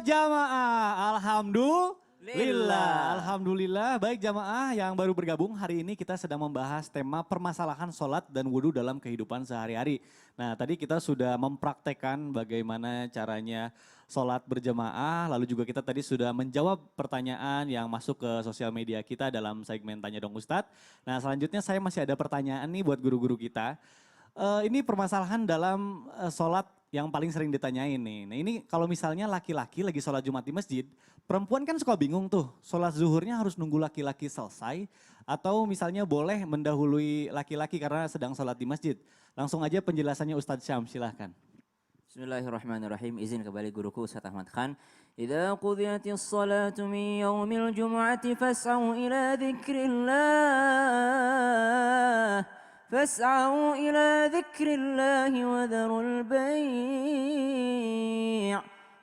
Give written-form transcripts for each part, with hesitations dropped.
jamaah, Alhamdulillah. Baik jamaah yang baru bergabung, hari ini kita sedang membahas tema permasalahan sholat dan wudhu dalam kehidupan sehari-hari. Nah tadi kita sudah mempraktekkan bagaimana caranya sholat berjamaah, lalu juga kita tadi sudah menjawab pertanyaan yang masuk ke sosial media kita dalam segmen Tanya Dong Ustadz. Nah selanjutnya saya masih ada pertanyaan nih buat guru-guru kita. Ini permasalahan dalam sholat yang paling sering ditanyain nih. Nah ini kalau misalnya laki-laki lagi sholat Jumat di masjid, perempuan kan suka bingung tuh, sholat zuhurnya harus nunggu laki-laki selesai atau misalnya boleh mendahului laki-laki karena sedang sholat di masjid. Langsung aja penjelasannya Ustadz Syam, silahkan. Bismillahirrahmanirrahim. Izin kembali guruku Ustaz Ahmad Khan. Idza qudiyatis salatu min yaumil jum'ati fas'au ila dzikrillah. فاسعوا إلى ذكر الله وذروا البيع.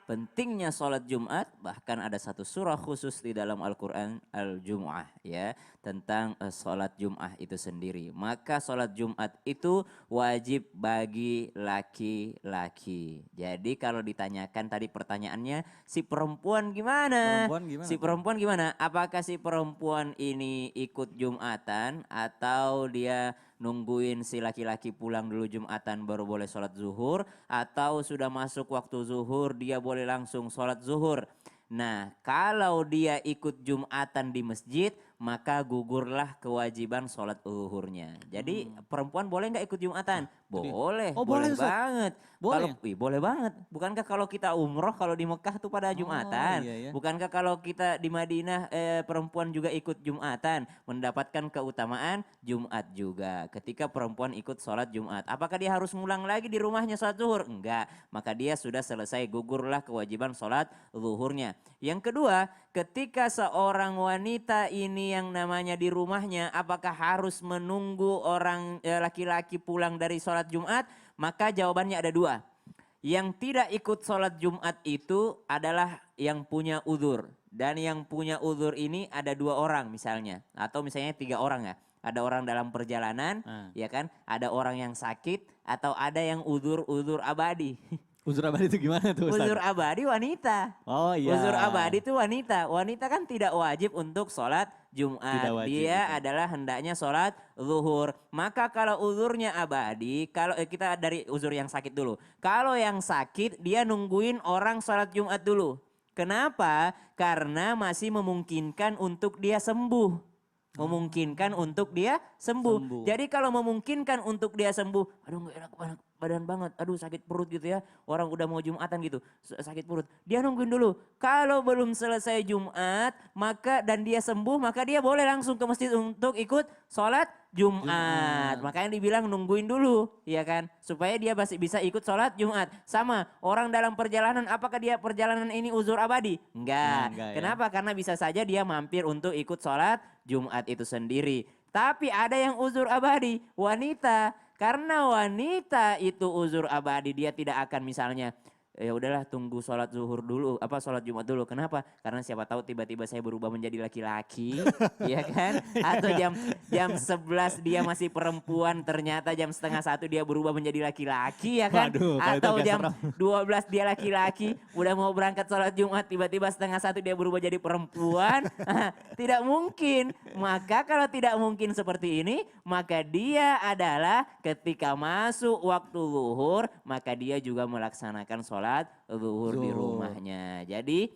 Pentingnya sholat Jumat, bahkan ada satu surah khusus di dalam Al-Quran, Al-Jum'ah ya, tentang sholat Jum'ah itu sendiri. Maka sholat Jumat itu wajib bagi laki-laki. Jadi kalau ditanyakan tadi pertanyaannya, si perempuan gimana? Si perempuan gimana? Apakah si perempuan ini ikut Jumatan atau dia nungguin si laki-laki pulang dulu Jumatan baru boleh sholat zuhur, atau sudah masuk waktu zuhur dia boleh langsung sholat zuhur. Nah kalau dia ikut Jumatan di masjid maka gugurlah kewajiban sholat zuhurnya. Jadi perempuan boleh nggak ikut Jumatan? Boleh, boleh banget. Boleh? Boleh banget. Bukankah kalau kita umroh kalau di Mekah tuh pada Jumatan? Iya. Bukankah kalau kita di Madinah perempuan juga ikut Jumatan? Mendapatkan keutamaan Jumat juga. Ketika perempuan ikut sholat Jumat. Apakah dia harus ngulang lagi di rumahnya sholat zuhur? Enggak. Maka dia sudah selesai, gugurlah kewajiban sholat zuhurnya. Yang kedua, ketika seorang wanita ini yang namanya di rumahnya, apakah harus menunggu orang laki-laki pulang dari sholat Jumat? Maka jawabannya ada dua. Yang tidak ikut sholat Jumat itu adalah yang punya uzur. Dan yang punya uzur ini ada 2 orang misalnya. Atau misalnya 3 orang ya. Ada orang dalam perjalanan, ya kan? Ada orang yang sakit, atau ada yang uzur abadi. Uzur abadi itu gimana tuh Ustaz? Uzur abadi wanita. Oh iya. Uzur abadi itu wanita. Wanita kan tidak wajib untuk sholat Jumat. Dia adalah hendaknya sholat zuhur. Maka kalau uzurnya abadi, kalau kita dari uzur yang sakit dulu. Kalau yang sakit dia nungguin orang sholat Jumat dulu. Kenapa? Karena masih memungkinkan untuk dia sembuh. Memungkinkan untuk dia sembuh. Jadi kalau memungkinkan untuk dia sembuh, aduh gak enak badan banget, aduh sakit perut gitu ya. Orang udah mau Jumatan gitu, sakit perut. Dia nungguin dulu. Kalau belum selesai Jumat, maka dan dia sembuh, maka dia boleh langsung ke masjid untuk ikut sholat Jumat. Makanya dibilang nungguin dulu, ya kan? Supaya dia masih bisa ikut sholat Jumat. Sama, orang dalam perjalanan, apakah dia perjalanan ini uzur abadi? Enggak. Kenapa? Karena bisa saja dia mampir untuk ikut sholat Jumat itu sendiri. Tapi ada yang uzur abadi, wanita. Karena wanita itu uzur abadi, dia tidak akan misalnya ya udahlah tunggu sholat zuhur dulu, sholat Jumat dulu. Kenapa? Karena siapa tahu tiba-tiba saya berubah menjadi laki-laki, ya kan? Atau jam 11 dia masih perempuan, ternyata jam setengah 1 dia berubah menjadi laki-laki, ya kan? Waduh, atau jam 12 dia laki-laki, udah mau berangkat sholat Jumat, tiba-tiba setengah 1 dia berubah jadi perempuan. Tidak mungkin. Maka kalau tidak mungkin seperti ini, maka dia adalah ketika masuk waktu zuhur, maka dia juga melaksanakan sholat zuhur di rumahnya. Jadi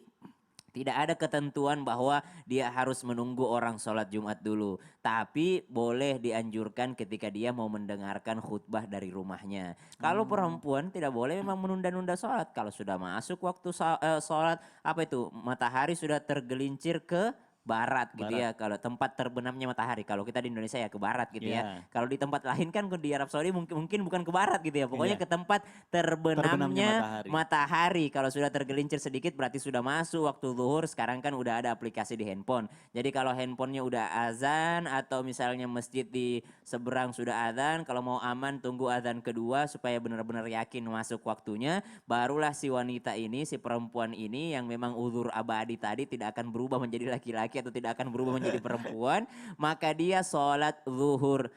tidak ada ketentuan bahwa dia harus menunggu orang sholat Jumat dulu. Tapi boleh dianjurkan ketika dia mau mendengarkan khutbah dari rumahnya. Kalau perempuan tidak boleh memang menunda-nunda sholat. Kalau sudah masuk waktu sholat, matahari sudah tergelincir ke barat gitu ya. Kalau tempat terbenamnya matahari, kalau kita di Indonesia ya ke barat gitu ya. Kalau di tempat lain kan di Arab Saudi mungkin bukan ke barat gitu ya. Pokoknya ke tempat terbenamnya matahari. Kalau sudah tergelincir sedikit berarti sudah masuk waktu zuhur. Sekarang kan udah ada aplikasi di handphone. Jadi kalau handphonenya udah azan atau misalnya masjid di seberang sudah azan, kalau mau aman tunggu azan kedua supaya benar-benar yakin masuk waktunya. Barulah si wanita ini, si perempuan ini yang memang uzur abadi tadi tidak akan berubah menjadi laki-laki atau tidak akan berubah menjadi perempuan, maka dia sholat zuhur.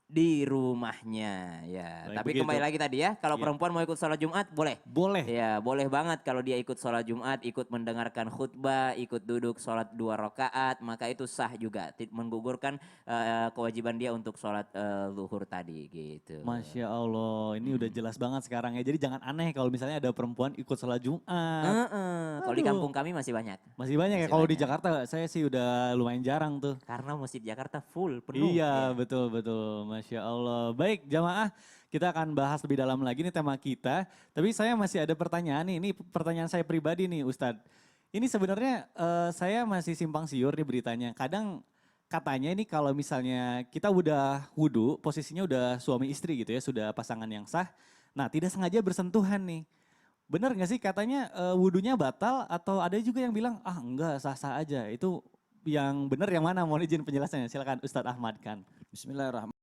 di rumahnya ya. Baik, Tapi begitu. kembali lagi tadi ya, kalau Iya. perempuan mau ikut sholat Jumat boleh. Boleh. Ya, boleh banget kalau dia ikut sholat Jumat, ikut mendengarkan khutbah, ikut duduk sholat 2 rakaat, maka itu sah juga, menggugurkan kewajiban dia untuk sholat zuhur tadi gitu. Masya Allah, ini udah jelas banget sekarang ya. Jadi jangan aneh kalau misalnya ada perempuan ikut sholat Jumat. Kalau di Aduh. kampung kami masih banyak. Masih banyak ya, Masih kalau di banyak. Jakarta saya sih udah lumayan jarang tuh. Karena masjid Jakarta full, penuh. Iya, betul betul. Masya Allah. Baik jamaah, kita akan bahas lebih dalam lagi nih tema kita. Tapi saya masih ada pertanyaan nih, ini pertanyaan saya pribadi nih Ustadz. Ini sebenarnya saya masih simpang siur nih beritanya. Kadang katanya ini kalau misalnya kita udah wudhu, posisinya udah suami istri gitu ya, sudah pasangan yang sah. Nah tidak sengaja bersentuhan nih. Bener gak sih katanya wudhunya batal atau ada juga yang bilang ah enggak sah-sah aja. Itu yang benar yang mana? Mohon izin penjelasannya. Silakan Ustadz Ahmad kan. Bismillahirrahmanirrahim.